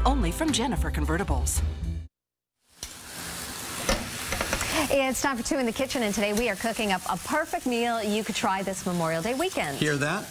only from Jennifer Convertibles. It's time for 2 in the Kitchen, and today we are cooking up a perfect meal you could try this Memorial Day weekend. Hear that?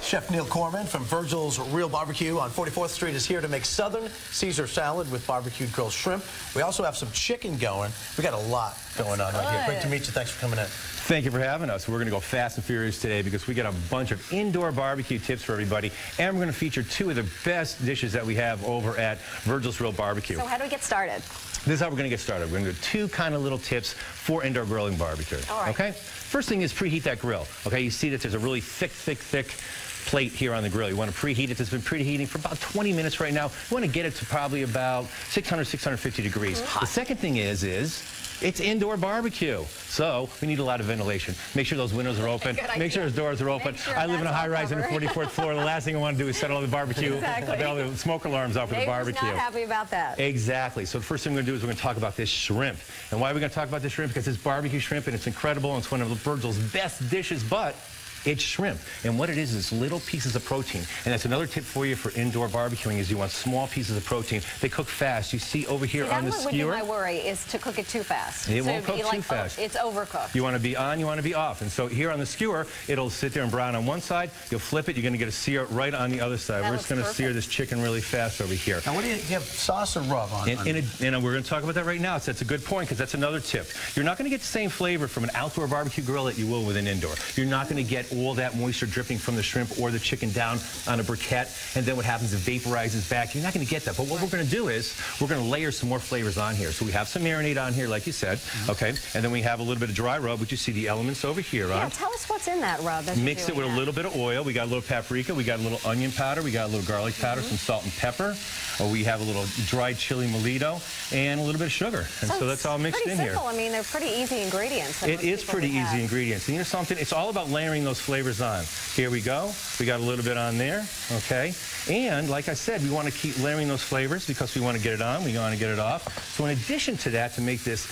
Chef Neal from Virgil's Real Barbecue on 44th Street is here to make Southern Caesar salad with barbecued grilled shrimp. We also have some chicken going. We got a lot going on right here. Great to meet you. Thanks for coming in. Thank you for having us. We're going to go fast and furious today because we got a bunch of indoor barbecue tips for everybody, and we're going to feature 2 of the best dishes that we have over at Virgil's Real Barbecue. So how do we get started? This is how we're going to get started. We're going to do 2 kind of little tips for indoor grilling barbecue. All right. Okay? First thing is preheat that grill. Okay? You see that there's a really thick plate here on the grill. You want to preheat it. It's been preheating for about 20 minutes right now. You want to get it to probably about 600, 650 degrees. The second thing is it's indoor barbecue. So we need a lot of ventilation. Make sure those windows are open. Make sure those doors are open. Sure I live in a high-rise on the 44th floor. The last thing I want to do is set all the barbecue, all the smoke alarms off for the barbecue. Not happy about that. Exactly. So the first thing we're going to do is we're going to talk about this shrimp. And why are we going to talk about this shrimp? Because it's barbecue shrimp, and it's incredible, and it's one of Virgil's best dishes, but it's shrimp. And what it is little pieces of protein. And that's another tip for you for indoor barbecuing is you want small pieces of protein. They cook fast. You see over here on the skewer. That would be my worry, is to cook it too fast. It won't cook too fast. It's overcooked. You want to be on, you want to be off. And so here on the skewer, it'll sit there and brown on one side. You'll flip it. You're going to get a sear right on the other side. We're just going to sear this chicken really fast over here. Now, what do you have, sauce or rub on? And we're going to talk about that right now. So that's a good point because that's another tip. You're not going to get the same flavor from an outdoor barbecue grill that you will with an indoor. You're not going to get all that moisture dripping from the shrimp or the chicken down on a briquette, and then what happens is it vaporizes back. You're not going to get that. But what we're going to do is we're going to layer some more flavors on here. So we have some marinade on here, like you said, okay? And then we have a little bit of dry rub, which you see the elements over here on. Yeah, tell us what's in that rub. Mix it with a little bit of oil. We got a little paprika. We got a little onion powder. We got a little garlic powder, some salt and pepper. We have a little dried chili molito and a little bit of sugar. And so that's all mixed in here. I mean, they're pretty easy ingredients. It is pretty easy ingredients. And you know something? It's all about layering those flavors on. Here we go. We got a little bit on there, okay? And like I said, we want to keep layering those flavors because we want to get it on, we want to get it off. So in addition to that, to make this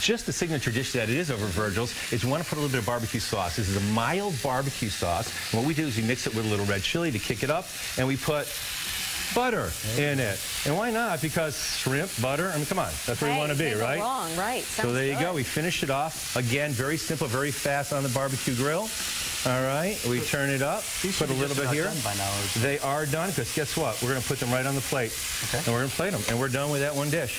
just the signature dish that it is over Virgil's, is you want to put a little bit of barbecue sauce. This is a mild barbecue sauce. And what we do is we mix it with a little red chili to kick it up, and we put butter in it. And why not? Because shrimp, butter, I mean, come on. That's where you want to be, right? Wrong, right. So there you go. We finish it off. Again, very simple, very fast on the barbecue grill. All right, we turn it up, put a little bit here. They are done, because guess what? We're going to put them right on the plate. Okay. And we're going to plate them, and we're done with that one dish.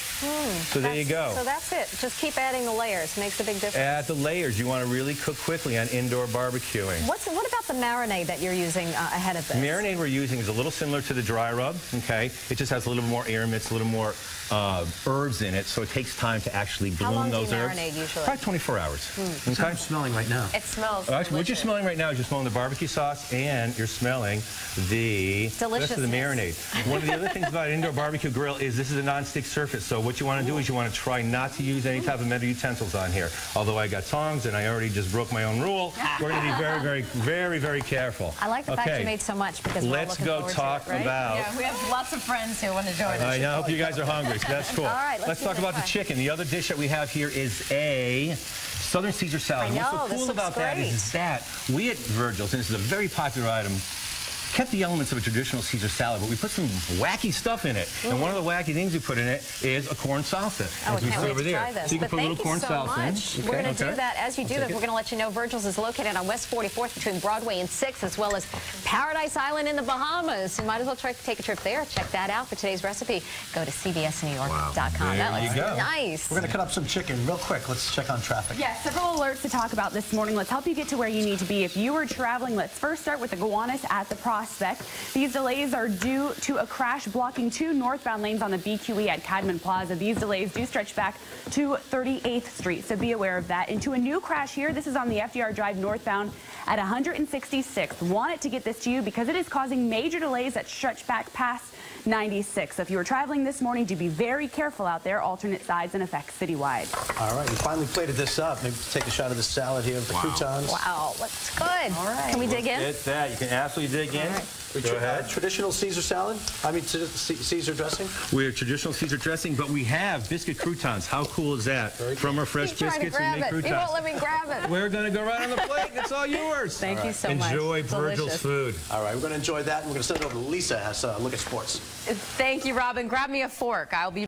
So there you go. So that's it. Just keep adding the layers. Makes a big difference. Add the layers. You want to really cook quickly on indoor barbecuing. What about the marinade that you're using ahead of this? The marinade we're using is a little similar to the dry rub, okay? It just has a little more air mix, a little more herbs in it, so it takes time to actually bloom those herbs. How long do you marinade usually? Probably 24 hours. Okay. I'm smelling right now. It smells Actually, what you're smelling right now is you're smelling the barbecue sauce, and you're smelling the rest of the marinade. One of the other things about an indoor barbecue grill is this is a non-stick surface, so what you want to do is you want to try not to use any type of metal utensils on here. Although I got tongs, and I already just broke my own rule, we're going to be very, very, very careful. I like the fact you made so much, because let's go talk about... Yeah, we have lots of friends who want to join us. I hope you guys are hungry, so that's cool. All right, let's talk about the chicken. The other dish that we have here is a Southern Caesar salad. I know, what's so cool about that is that we at Virgil's, and this is a very popular item, kept the elements of a traditional Caesar salad, but we put some wacky stuff in it. And one of the wacky things we put in it is a corn salsa. Oh, I can't wait to try this. So you can put a little corn salsa in. We're going to do that. As you do that, we're going to let you know Virgil's is located on West 44th between Broadway and 6th, as well as Paradise Island in the Bahamas. You might as well take a trip there. Check that out. For today's recipe, go to cbsnewyork.com. That looks nice. We're going to cut up some chicken real quick. Let's check on traffic. Yeah, several alerts to talk about this morning. Let's help you get to where you need to be. If you are traveling, let's first start with the Gowanus at the Prospect. These delays are due to a crash blocking 2 northbound lanes on the BQE at Cadman Plaza. These delays do stretch back to 38th Street, so be aware of that. Into a new crash here. This is on the FDR Drive northbound at 166th. Wanted to get this to you because it is causing major delays that stretch back past 96. So if you were traveling this morning, do be very careful out there. Alternate sides and effects citywide. All right, we finally plated this up. Maybe take a shot of the salad here with the croutons. Wow, looks good. All right. Can we dig in? Get that. You can absolutely dig in. Go ahead. Traditional Caesar salad? I mean, Caesar dressing? We're traditional Caesar dressing, but we have biscuit croutons. How cool is that? From our fresh biscuits, we make croutons. He won't let me grab it. We're going to go right on the plate. It's all yours. Thank you so much. Enjoy Virgil's food. All right, we're going to enjoy that, and we're going to send it over to Lisa as a look at sports. Thank you, Robin. Grab me a fork. I'll be